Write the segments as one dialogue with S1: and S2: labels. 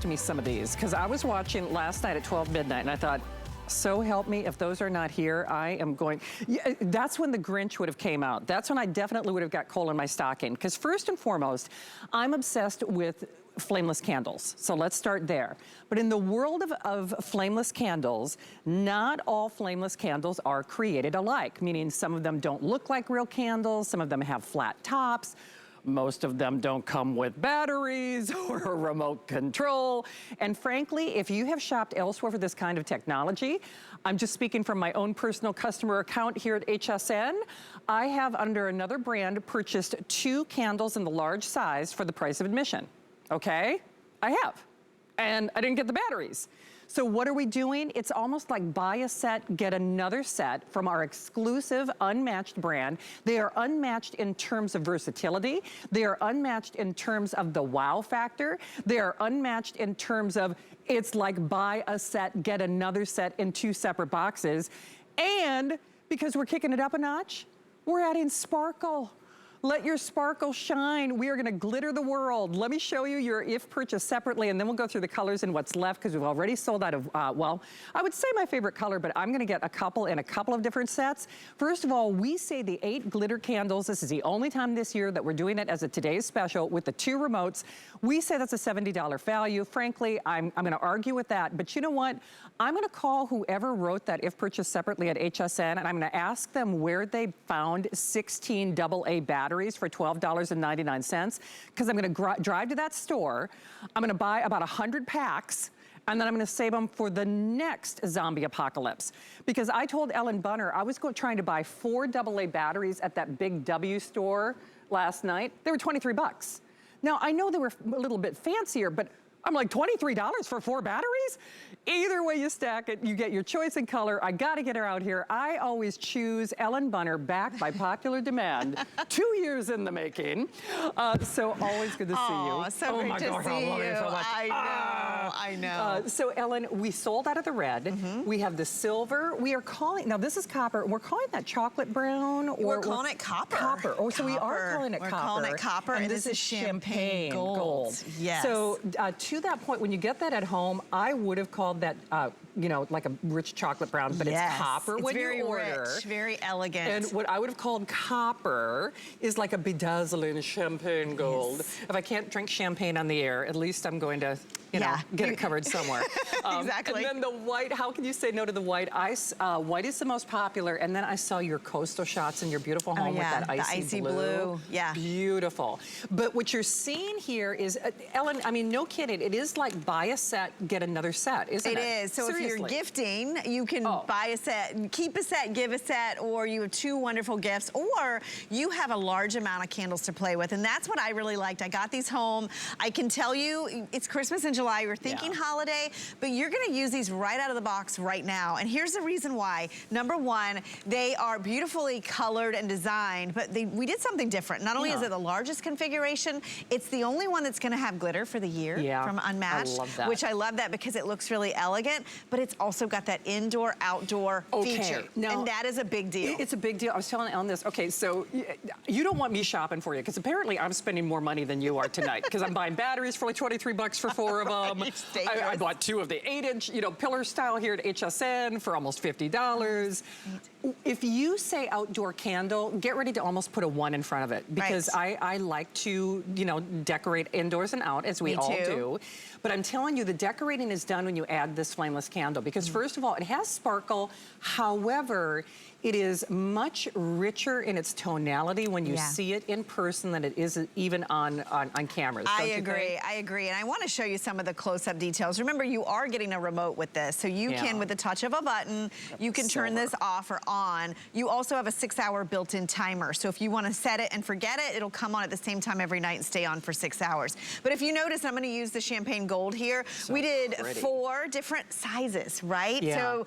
S1: to me some of these, because I was watching last night at 12 midnight and I thought, so help me, if those are not here, I am going, yeah, that's when the Grinch would have came out. That's when I definitely would have got coal in my stocking. Because first and foremost, I'm obsessed with flameless candles. So let's start there. But in the world of flameless candles, not all flameless candles are created alike, meaning some of them don't look like real candles, some of them have flat tops, most of them don't come with batteries or a remote control. And frankly, if you have shopped elsewhere for this kind of technology, I'm just speaking from my own personal customer account here at HSN, I have under another brand purchased 2 candles in the large size for the price of admission, okay? I have, and I didn't get the batteries. So what are we doing? It's almost like buy a set, get another set from our exclusive Unmatched brand. They are unmatched in terms of versatility. They are unmatched in terms of the wow factor. They are unmatched in terms of it's like buy a set, get another set in 2 separate boxes. And because we're kicking it up a notch, we're adding sparkle. Let your sparkle shine. We are gonna glitter the world. Let me show you your if purchase separately, and then we'll go through the colors and what's left, because we've already sold out of, well, I would say my favorite color, but I'm gonna get a couple in a couple of different sets. First of all, we say the 8 glitter candles. This is the only time this year that we're doing it as a today's special with the 2 remotes. We say that's a $70 value. Frankly, I'm gonna argue with that, but you know what? I'm gonna call whoever wrote that if purchase separately at HSN, and I'm gonna ask them where they found 16 AA batteries for $12.99, because I'm gonna drive to that store, I'm gonna buy about 100 packs, and then I'm gonna save them for the next zombie apocalypse. Because I told Ellen Bunner I was trying to buy 4 AA batteries at that big W store last night. They were 23 bucks. Now, I know they were a little bit fancier, but I'm like, $23 for 4 batteries? Either way you stack it, you get your choice in color. I gotta get her out here. I always choose Ellen Bunner, back by popular demand. 2 years in the making. So always good to see you.
S2: So great to see you.
S1: So much.
S2: I know.
S1: So Ellen, we sold out of the red. We have the silver. We are calling, now this is copper. We're calling that chocolate brown. Or
S2: we're calling it copper.
S1: Copper. Oh, so we are calling it
S2: copper.
S1: We're calling it
S2: copper, and this is champagne gold. Yes.
S1: So to that point, when you get that at home, I would have called that, you know, like a rich chocolate brown, but it's copper when you order.
S2: It's very rich, very elegant.
S1: And what I would have called copper is like a bedazzling champagne gold.
S2: Yes.
S1: If I can't drink champagne on the air, at least I'm going to, you know, get it covered somewhere.
S2: Exactly.
S1: And then the white, how can you say no to the white? White is the most popular, and then I saw your coastal shots in your beautiful home with that icy blue.
S2: Yeah.
S1: Beautiful. But what you're seeing here is, Ellen, I mean, no kidding, it is like buy a set, get another set, isn't it?
S2: It is. So
S1: Seriously.
S2: if you're gifting, you can buy a set, keep a set, give a set, or you have 2 wonderful gifts, or you have a large amount of candles to play with. And that's what I really liked. I got these home. I can tell you, it's Christmas in July. You're thinking holiday, but you're gonna use these right out of the box right now. And here's the reason why. Number 1, they are beautifully colored and designed, but we did something different. Not only is it the largest configuration, it's the only one that's gonna have glitter for the year from Unmatched.
S1: I love that.
S2: Which I love that because it looks really elegant, but it's also got that indoor-outdoor feature. Now, and that is a big deal.
S1: It's a big deal. I was telling Ellen this. Okay, so you don't want me shopping for you, because apparently I'm spending more money than you are tonight, because I'm buying batteries for like 23 bucks for 4 of them. I bought 2 of the 8-inch, you know, pillar style here at HSN for almost $50. If you say outdoor candle, get ready to almost put a 1 in front of it, because I like to, you know, decorate indoors and out, as we all do. But I'm telling you, the decorating is done when you add this flameless candle, because first of all, it has sparkle. However, it is much richer in its tonality when you see it in person than it is even on cameras.
S2: I agree. And I want to show you some of the close-up details. Remember, you are getting a remote with this, so you can, with the touch of a button, you can turn this off or on. You also have a 6-hour built-in timer, so if you want to set it and forget it, it'll come on at the same time every night and stay on for 6 hours. But if you notice, I'm going to use the champagne gold here. We did 4 different sizes, right? So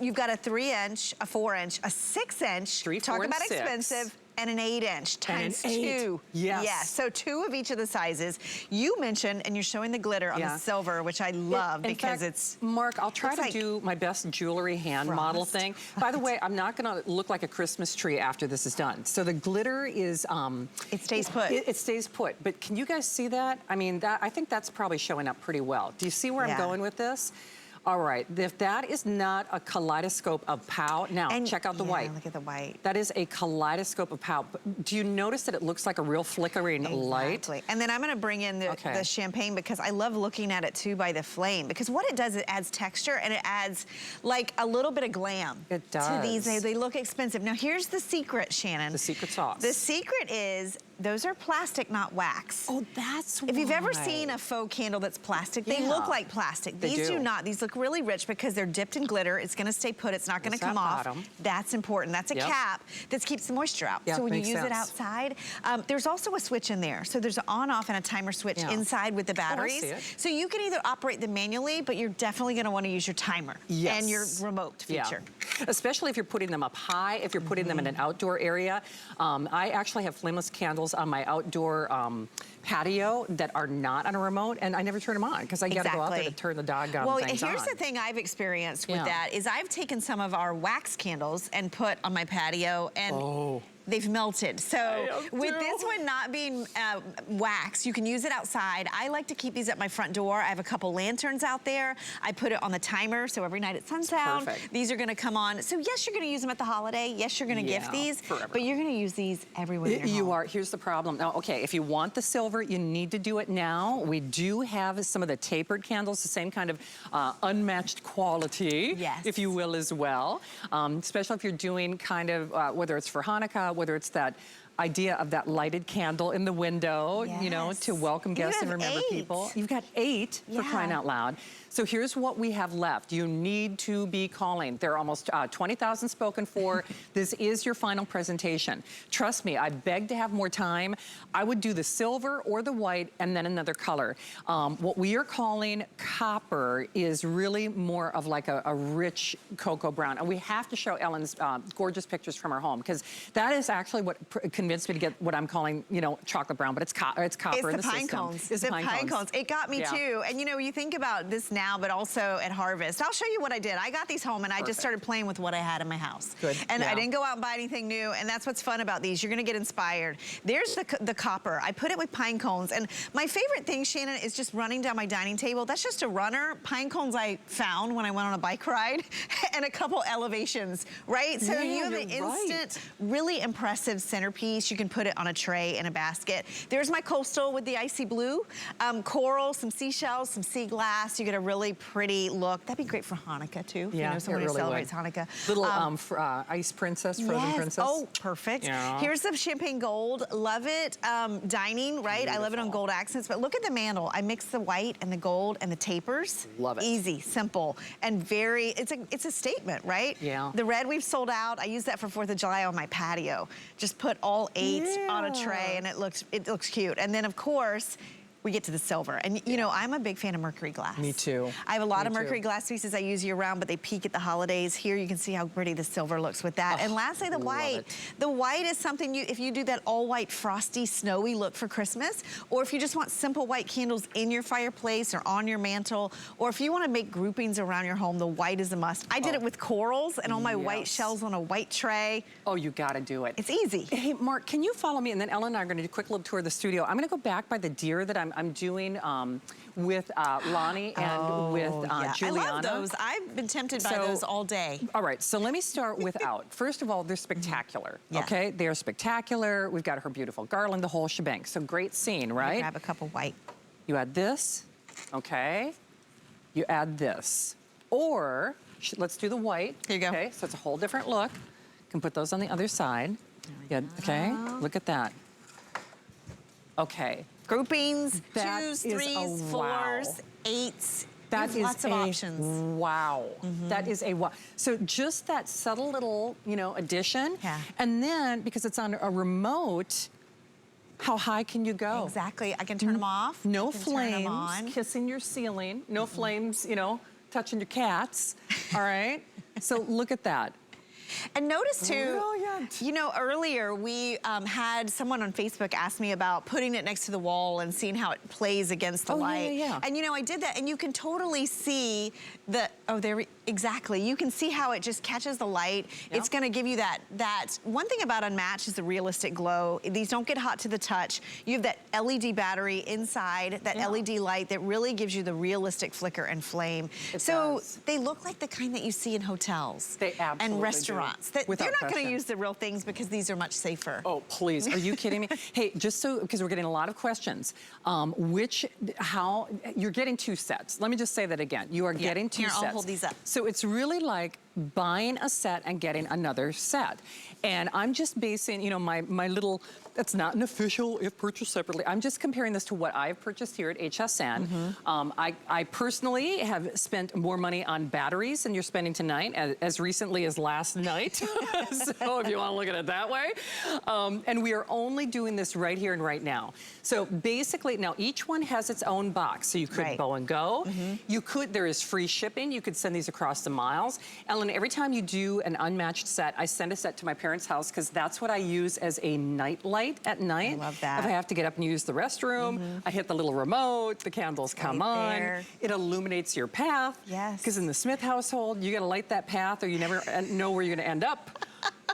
S2: you've got a 3-inch, a 4-inch, a 6-inch.
S1: 3, 4,
S2: Talk
S1: and
S2: about
S1: 6.
S2: expensive. and an 8-inch times 2.
S1: Yes.
S2: Yes, so 2 of each of the sizes. You mentioned, and you're showing the glitter on the silver, which I love because
S1: fact,
S2: it's...
S1: Mark, I'll try to do my best jewelry hand model thing. By the way, I'm not gonna look like a Christmas tree after this is done. So the glitter is...
S2: it stays put.
S1: It stays put, but can you guys see that? I mean, I think that's probably showing up pretty well. Do you see where I'm going with this? All right, if that is not a kaleidoscope of pow, now check out the white.
S2: Look at the white.
S1: That is a kaleidoscope of pow. Do you notice that it looks like a real flickering light?
S2: Exactly. And then I'm gonna bring in the champagne because I love looking at it too by the flame, because what it does, it adds texture and it adds like a little bit of glam.
S1: It does.
S2: To these, they look expensive. Now here's the secret, Shannon.
S1: The secret sauce.
S2: The secret is, those are plastic, not wax.
S1: Oh, that's why.
S2: If you've ever seen a faux candle that's plastic, they look like plastic. These do not. These look really rich because they're dipped in glitter. It's gonna stay put. It's not gonna come off. That's important. That's a cap that keeps the moisture out. So when you use it outside, there's also a switch in there. So there's an on-off and a timer switch inside with the batteries. So you can either operate them manually, but you're definitely gonna wanna use your timer and your remote feature.
S1: Especially if you're putting them up high, if you're putting them in an outdoor area. I actually have flameless candles on my outdoor patio that are not on a remote, and I never turn them on because I gotta go out there to turn the doggone things on.
S2: Here's the thing I've experienced with that is I've taken some of our wax candles and put on my patio, and they've melted. So with this one not being wax, you can use it outside. I like to keep these at my front door. I have a couple lanterns out there. I put it on the timer, so every night at sundown, these are gonna come on. So yes, you're gonna use them at the holiday. Yes, you're gonna gift these, but you're gonna use these everywhere you
S1: are. Here's the problem. Now, okay, if you want the silver, you need to do it now. We do have some of the tapered candles, the same kind of unmatched quality, if you will, as well. Especially if you're doing kind of, whether it's for Hanukkah, whether it's that idea of that lighted candle in the window, you know, to welcome guests and remember people. You've got 8 for crying out loud. So here's what we have left. You need to be calling. There are almost 20,000 spoken for. This is your final presentation. Trust me, I beg to have more time. I would do the silver or the white and then another color. What we are calling copper is really more of like a rich cocoa brown. And we have to show Ellen's gorgeous pictures from her home, because that is actually what convinced me to get what I'm calling, you know, chocolate brown, but it's copper in the system.
S2: It's the pine cones. It's the pine cones. It got me too. And you know, you think about this now, but also at harvest. I'll show you what I did. I got these home and I just started playing with what I had in my house. And I didn't go out and buy anything new, and that's what's fun about these. You're gonna get inspired. There's the copper. I put it with pine cones, and my favorite thing, Shannon, is just running down my dining table. That's just a runner. Pine cones I found when I went on a bike ride, and a couple elevations, right? So you have an instant, really impressive centerpiece. You can put it on a tray in a basket. There's my coastal with the icy blue, coral, some seashells, some sea glass. You get a really pretty look. That'd be great for Hanukkah too.
S1: Yeah,
S2: you know, somebody who celebrates Hanukkah.
S1: Little ice princess, frozen princess.
S2: Oh, perfect. Here's the champagne gold. Love it. Dining, right? I love it on gold accents. But look at the mantle. I mix the white and the gold and the tapers.
S1: Love it.
S2: Easy, simple, and very. It's a statement, right?
S1: Yeah.
S2: The red we've sold out. I use that for 4th of July on my patio. Just put all 8 on a tray, and it looks cute. And then of course, we get to the silver. And you know, I'm a big fan of mercury glass.
S1: Me too.
S2: I have a lot of mercury glass pieces I use year round, but they peak at the holidays. Here you can see how pretty the silver looks with that. And lastly, the white. The white is something if you do that all white, frosty, snowy look for Christmas, or if you just want simple white candles in your fireplace or on your mantle, or if you want to make groupings around your home, the white is a must. I did it with corals and all my white shells on a white tray.
S1: Oh, you gotta do it.
S2: It's easy.
S1: Hey, Mark, can you follow me? And then Ellen and I are gonna do a quick little tour of the studio. I'm gonna go back by the deer that I'm doing with Lonnie and with Juliana.
S2: I love those. I've been tempted by those all day.
S1: All right, so let me start with out. First of all, they're spectacular, okay? They're spectacular. We've got her beautiful garland, the whole shebang. So great scene, right?
S2: Grab a cup of white.
S1: You add this, okay? You add this. Or, let's do the white.
S2: Here you go.
S1: Okay, so it's a whole different look. You can put those on the other side. Okay, look at that. Okay.
S2: Groupings, 2s, 3s, 4s, 8s.
S1: That is
S2: lots of options.
S1: Wow. That is a wow. So just that subtle little, you know, addition. And then, because it's on a remote, how high can you go?
S2: Exactly. I can turn them off.
S1: No flames kissing your ceiling. No flames, you know, touching your cats. All right? So look at that.
S2: And notice too,
S1: want?
S2: You know, earlier we had someone on Facebook ask me about putting it next to the wall and seeing how it plays against the light.
S1: Yeah.
S2: And you know, I did that, and you can totally see the, exactly. You can see how it just catches the light. Yep. It's gonna give you that one thing about Unmatched is the realistic glow. These don't get hot to the touch. You have that LED battery inside, that LED light that really gives you the realistic flicker and flame. They look like the kind that you see in hotels.
S1: They absolutely
S2: and restaurants.
S1: do.
S2: They're not gonna use the real things because these are much safer.
S1: Oh, please, are you kidding me? Hey, just so, because we're getting a lot of questions, how, you're getting 2 sets. Let me just say that again. You are getting 2 sets.
S2: I'll hold these up.
S1: So it's really like buying a set and getting another set. And I'm just basing, you know, my little, that's not an official if purchased separately. I'm just comparing this to what I've purchased here at HSN. I personally have spent more money on batteries than you're spending tonight, as recently as last night. So if you want to look at it that way. And we are only doing this right here and right now. So basically, now each one has its own box. So you could bow and go. You could, there is free shipping. You could send these across the miles. Ellen, every time you do an Unmatched set, I send a set to my parents' house because that's what I use as a night light at night.
S2: I love that.
S1: If I have to get up and use the restroom, I hit the little remote, the candles come on. It illuminates your path.
S2: Yes.
S1: Because in the Smith household, you gotta light that path or you never know where you're gonna end up.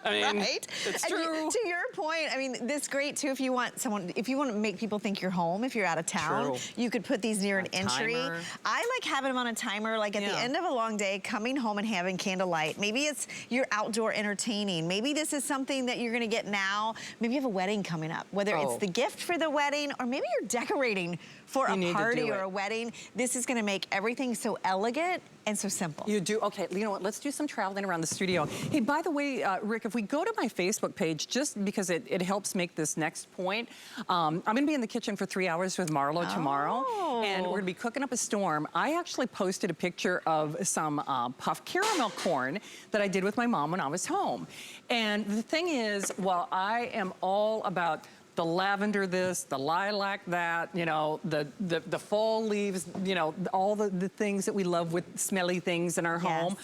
S1: I mean, it's true.
S2: To your point, I mean, this is great too if you want if you want to make people think you're home, if you're out of town, you could put these near an entry.
S1: Timer.
S2: I like having them on a timer, like at the end of a long day, coming home and having candlelight. Maybe it's you're outdoor entertaining. Maybe this is something that you're gonna get now. Maybe you have a wedding coming up, whether it's the gift for the wedding or maybe you're decorating for a party or a wedding. This is gonna make everything so elegant and so simple.
S1: You do, okay, you know what, let's do some traveling around the studio. Hey, by the way, Rick, if we go to my Facebook page, just because it helps make this next point, I'm gonna be in the kitchen for 3 hours with Marlo tomorrow, and we're gonna be cooking up a storm. I actually posted a picture of some puffed caramel corn that I did with my mom when I was home. And the thing is, while I am all about the lavender this, the lilac that, you know, the fall leaves, you know, all the things that we love with smelly things in our home.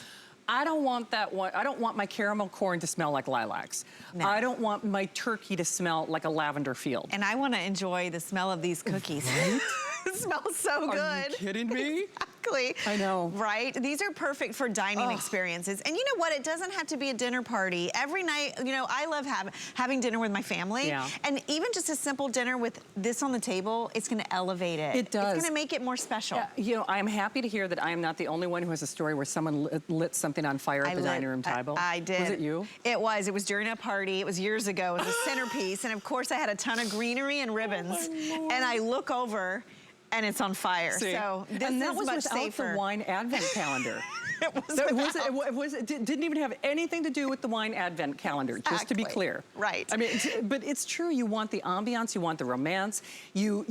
S1: I don't want that one. I don't want my caramel corn to smell like lilacs. No. I don't want my turkey to smell like a lavender field.
S2: And I want to enjoy the smell of these cookies. Right? It smells so good.
S1: Are you kidding me?
S2: Exactly.
S1: I know.
S2: Right? These are perfect for dining experiences. And you know what? It doesn't have to be a dinner party. Every night, you know, I love having dinner with my family. Yeah. And even just a simple dinner with this on the table, it's going to elevate it.
S1: It does.
S2: It's going to make it more special.
S1: You know, I'm happy to hear that I am not the only one who has a story where someone lit something on fire at the dining room table.
S2: I did.
S1: Was it you?
S2: It was. It was during a party. It was years ago. It was a centerpiece. And of course, I had a ton of greenery and ribbons. And I look over and it's on fire.
S1: See?
S2: So this
S1: and that
S2: is
S1: was
S2: much
S1: without
S2: safer.
S1: the wine advent calendar. It didn't even have anything to do with the wine advent calendar, just to be clear.
S2: Right.
S1: I mean, but it's true. You want the ambiance, you want the romance, you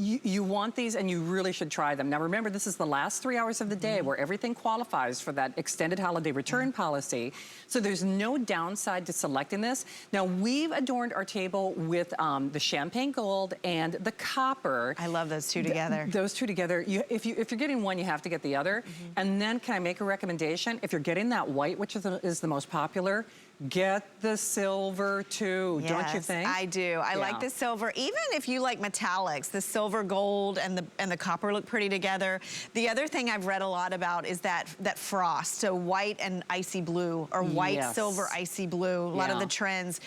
S1: want these, and you really should try them. Now, remember, this is the last 3 hours of the day where everything qualifies for that extended holiday return policy. So there's no downside to selecting this. Now, we've adorned our table with the champagne gold and the copper.
S2: I love those two together.
S1: Those two together. If you're getting one, you have to get the other. And then, can I make a recommendation? If you're getting that white, which is the most popular, get the silver too, don't you think?
S2: I do. I like the silver. Even if you like metallics, the silver gold and the copper look pretty together. The other thing I've read a lot about is that frost. So white and icy blue, or white, silver, icy blue, a lot of the trends.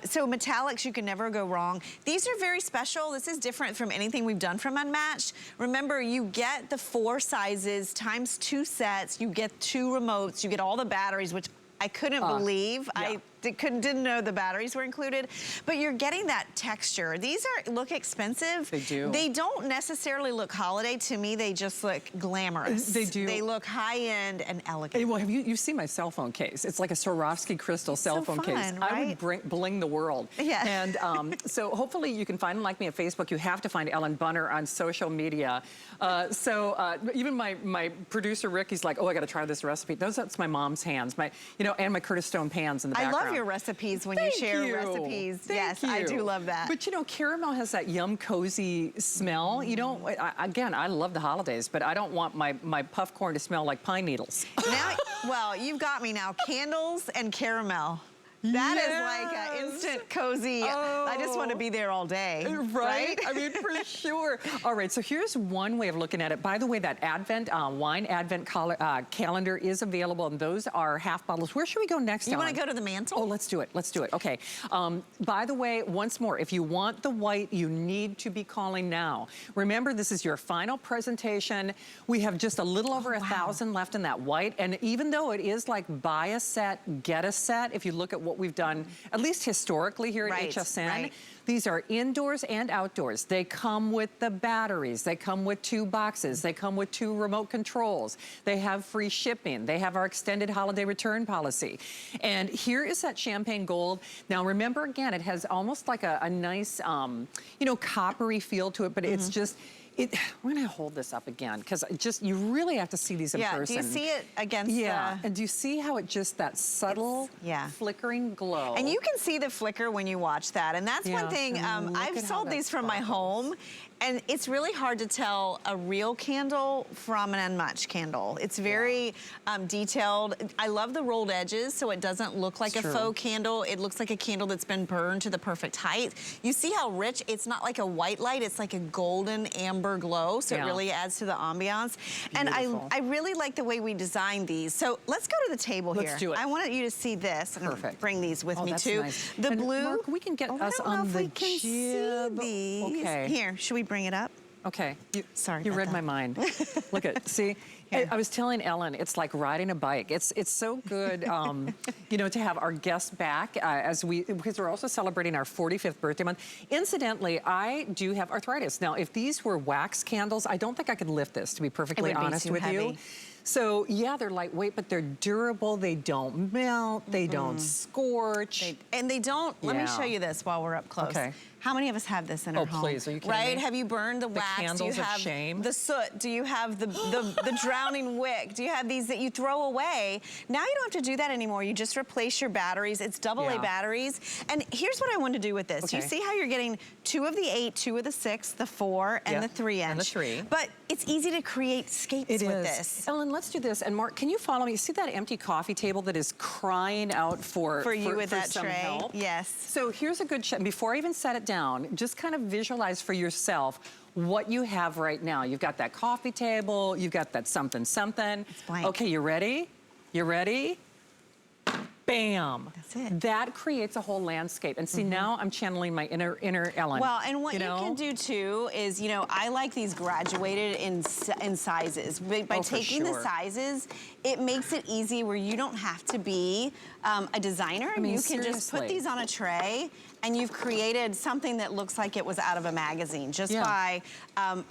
S2: So metallics, you can never go wrong. These are very special. This is different from anything we've done from Unmatched. Remember, you get the 4 sizes times 2 sets. You get 2 remotes. You get all the batteries, which I couldn't believe. I didn't know the batteries were included, but you're getting that texture. These look expensive.
S1: They do.
S2: They don't necessarily look holiday to me. They just look glamorous.
S1: They do.
S2: They look high end and elegant.
S1: Well, you've seen my cell phone case. It's like a Swarovski crystal cell phone case.
S2: Right?
S1: I would bling the world.
S2: Yeah.
S1: And so hopefully you can find them like me at Facebook. You have to find Ellen Bunner on social media. Even my producer Rick, he's like, oh, I got to try this recipe. That's my mom's hands. And my Curtis Stone pans in the background.
S2: I love your recipes when you share recipes.
S1: Thank you.
S2: I do love that.
S1: But caramel has that yum cozy smell. You don't, again, I love the holidays, but I don't want my puff corn to smell like pine needles.
S2: Now, well, you've got me now. Candles and caramel. That is like an instant cozy. I just want to be there all day.
S1: Right? I mean, for sure. All right, so here's one way of looking at it. By the way, that Advent, wine Advent calendar is available, and those are half bottles. Where should we go next,
S2: You want to go to the mantle?
S1: Oh, let's do it. Let's do it. Okay. By the way, once more, if you want the white, you need to be calling now. Remember, this is your final presentation. We have just a little over 1,000 left in that white, and even though it is like buy a set, get a set, if you look at what we've done, at least historically here at HSN, these are indoors and outdoors. They come with the batteries. They come with 2 boxes. They come with 2 remote controls. They have free shipping. They have our extended holiday return policy. And here is that champagne gold. Now remember, again, it has almost like a nice, you know, coppery feel to it, but it's just, we're gonna hold this up again because you really have to see these in person.
S2: Do you see it against
S1: and do you see how it just, that subtle flickering glow?
S2: And you can see the flicker when you watch that. And that's one thing, I've sold these from my home, and it's really hard to tell a real candle from an unmatched candle. It's very detailed. I love the rolled edges, so it doesn't look like a faux candle. It looks like a candle that's been burned to the perfect height. You see how rich, it's not like a white light, it's like a golden amber glow, so it really adds to the ambiance. And I really like the way we designed these. So let's go to the table here.
S1: Let's do it.
S2: I wanted you to see this. I'm gonna bring these with me too.
S1: Nice.
S2: The
S1: and
S2: blue.
S1: Mark, we can get us on the jib.
S2: Okay. Here, should we bring it up?
S1: Okay.
S2: Sorry
S1: You
S2: about
S1: read
S2: that.
S1: my mind. Look at, see, I was telling Ellen, it's like riding a bike. It's so good, you know, to have our guests back because we're also celebrating our 45th birthday month. Incidentally, I do have arthritis. Now, if these were wax candles, I don't think I could lift this, to be perfectly honest with you. So yeah, they're lightweight, but they're durable. They don't melt. They don't scorch.
S2: And they don't, let me show you this while we're up close.
S1: Okay.
S2: How many of us have this in our home?
S1: Oh, please, are you kidding me?
S2: Have you burned the wax?
S1: Candles
S2: Do you have
S1: of shame?
S2: the soot? Do you have the drowning wick? Do you have these that you throw away? Now you don't have to do that anymore. You just replace your batteries. It's AA batteries. And here's what I want to do with this. You see how you're getting 2 of the 8, 2 of the 6, the 4, and the 3 inch.
S1: And the 3.
S2: But it's easy to create scapes with this.
S1: Ellen, let's do this. And Mark, can you follow me? See that empty coffee table that is crying out for
S2: you with that
S1: some
S2: tray?
S1: help?
S2: Yes.
S1: So here's a good shot. Before I even set it down, just kind of visualize for yourself what you have right now. You've got that coffee table, you've got that something, something.
S2: It's blank.
S1: Okay, you ready? You ready? Bam.
S2: That's it.
S1: That creates a whole landscape. And see, now I'm channeling my inner Ellen.
S2: Well, and what you can do too is, you know, I like these graduated in sizes. By taking the sizes, it makes it easy where you don't have to be a designer. I mean, you can just put these on a tray and you've created something that looks like it was out of a magazine just by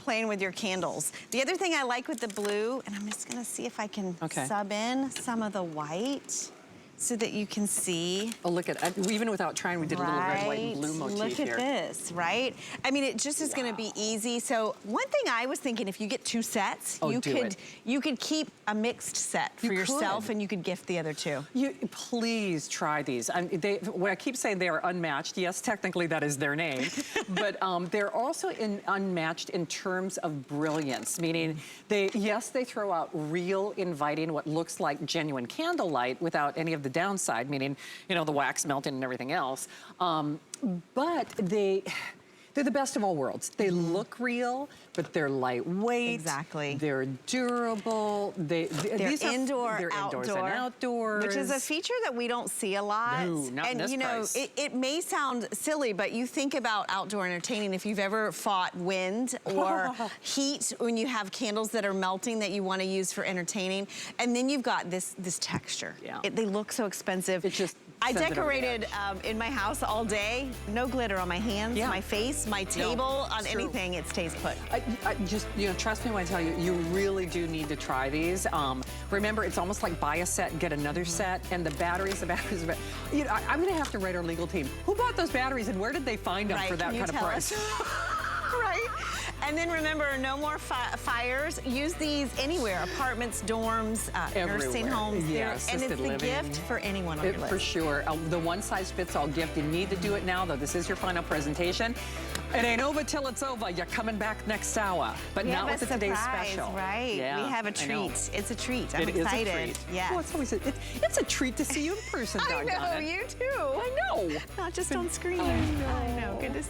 S2: playing with your candles. The other thing I like with the blue, and I'm just gonna see if I can sub in some of the white so that you can see.
S1: Oh, look at, even without trying, we did a little red, white, and blue motif
S2: here. Look at this, right? I mean, it just is gonna be easy. So one thing I was thinking, if you get 2 sets, you could keep a mixed set for yourself and you could gift the other 2.
S1: Please try these. When I keep saying they are unmatched, yes, technically that is their name, but they're also unmatched in terms of brilliance, meaning they throw out real inviting, what looks like genuine candlelight without any of the downside, meaning, you know, the wax melting and everything else. But they're the best of all worlds. They look real, but they're lightweight.
S2: Exactly.
S1: They're durable. They're
S2: indoors and
S1: outdoors.
S2: Which is a feature that we don't see a lot.
S1: No, not in this price.
S2: It may sound silly, but you think about outdoor entertaining. If you've ever fought wind or heat when you have candles that are melting that you want to use for entertaining, and then you've got this texture. They look so expensive.
S1: It's just
S2: I decorated in my house all day. No glitter on my hands, my face, my table, on anything. It stays put.
S1: Just, you know, trust me when I tell you, you really do need to try these. Remember, it's almost like buy a set and get another set, and the batteries. You know, I'm going to have to write our legal team. Who bought those batteries and where did they find them for that kind of price?
S2: Right? And then remember, no more fires. Use these anywhere, apartments, dorms, nursing homes.
S1: Yes,
S2: and it's the gift for anyone on your list.
S1: For sure. The one-size-fits-all gift. You need to do it now, though. This is your final presentation. It ain't over till it's over. You're coming back next hour, but not with the today's special.
S2: Right?
S1: Yeah,
S2: we have a treat. It's a treat. I'm excited.
S1: It is a treat.
S2: Yeah.
S1: Oh, it's always it's a treat to see you in person.
S2: I know,
S1: doggone it.
S2: you too.
S1: I know.
S2: Not just on screen.
S1: I know.
S2: I know. Good to see you.